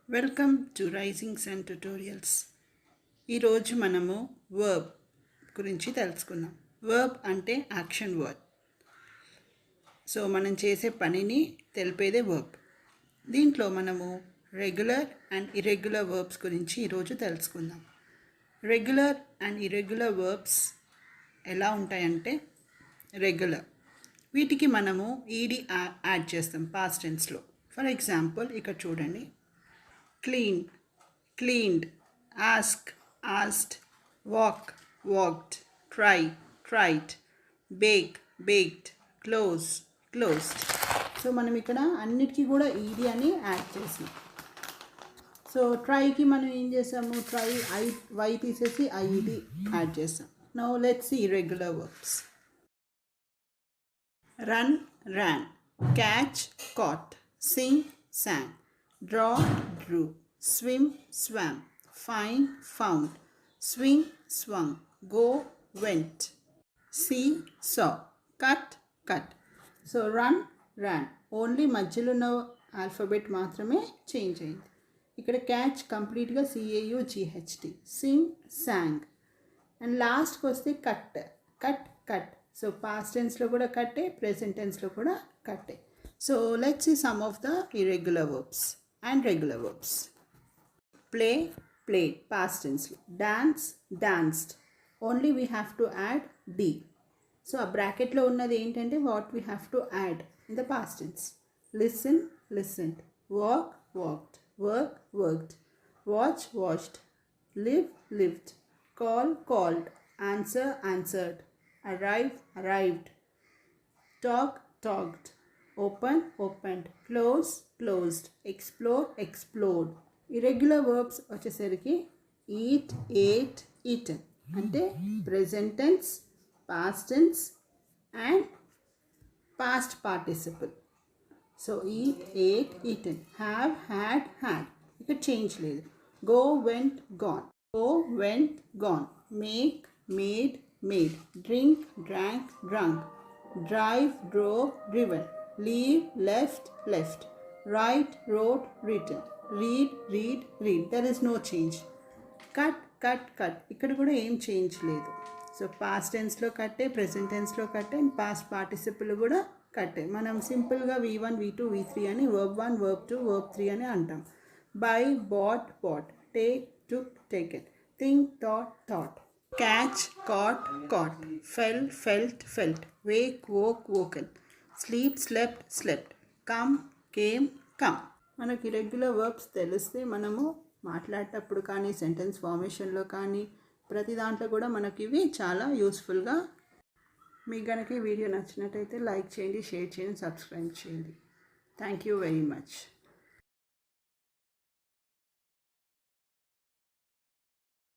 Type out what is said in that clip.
Welcome to risings and tutorials. ఈరోజు మనము verb గురించి తెలుసుకుందాం. వర్బ్ అంటే యాక్షన్ వర్డ్. సో మనం చేసే పనిని తెలిపేదే వర్బ్. దీంట్లో మనము రెగ్యులర్ అండ్ ఇర్రెగ్యులర్ వర్బ్స్ గురించి ఈరోజు తెలుసుకుందాం. రెగ్యులర్ అండ్ ఇర్రెగ్యులర్ వర్బ్స్ ఎలా ఉంటాయంటే, రెగ్యులర్ వీటికి మనము ఈడి యాడ్ చేస్తాం పాస్ట్ టెన్స్లో. ఫర్ ఎగ్జాంపుల్ ఇక్కడ చూడండి, clean, cleaned, ask, asked, walk, walked, try, tried, bake, baked, close, closed. So మనం ఇక్కడ అన్నిటికీ కూడా ఈడి అని యాడ్ చేసాం. సో ట్రైకి మనం ఏం చేసాము, ట్రై వై తీసేసి ఐఈడి యాడ్ చేసాం. Now let's see regular verbs. Run, ran, catch, caught, sing, sang, draw, drew, swim, swam, find, found, swing, swung, go, went, see, saw, cut, cut. So run, ran, only మధ్యలో ఉన్న alphabet మాత్రమే change అయింది. ఇక్కడ catch కంప్లీట్గా CAUGHT, Singh, song, and లాస్ట్కి వస్తే cut, cut, cut. So past టెన్స్లో కూడా కట్టే, ప్రెజెంట్ టెన్స్లో కూడా కట్టే. So let's see some of the irregular verbs and regular verbs. Play, played, past tense. Dance, danced. Only we have to add D. So a bracket lo unnadi entante what we have to add in the past tense. Listen, listened. Walk, walked. Work, worked. Watch, watched. Live, lived. Call, called. Answer, answered. Arrive, arrived. Talk, talked. Open, opened. Close, closed. Explore, explored. Irregular verbs వచ్చేసరికి eat, ate, eaten. అంటే present tense, past tense and past participle. So eat, ate, eaten. Have, had, had. ఇక్కడ change లేదు. Go, went, gone. Go, went, gone. Make, made, made. Drink, drank, drunk. Drive, drove, driven. Leave, left, left. Write, wrote, written. Read, read, read. There is no change. Cut, cut, cut. ఇక్కడ కూడా ఏం change లేదు. So past టెన్స్లో కట్టే, present టెన్స్లో కట్టే, and past participle కూడా కట్టే. మనం సింపుల్గా V1, V2, V3 అని verb 1, verb 2, verb 3 అని అంటాం. Buy, bought, bought. Take, took, taken. Think, thought, thought. Catch, caught, caught. Fell, felt, felt. Wake, woke, woken. Sleep, slept, slept. Come, came, come. మనకి regular verbs తెలిస్తే మనము మాట్లాడేటప్పుడు కానీ, sentence ఫార్మేషన్లో కానీ, ప్రతి దాంట్లో కూడా మనకి ఇవి చాలా యూస్ఫుల్గా. మీకు కనుక ఈ వీడియో నచ్చినట్టయితే లైక్ చేయండి, షేర్ చేయండి, సబ్స్క్రైబ్ చేయండి. Thank you very much.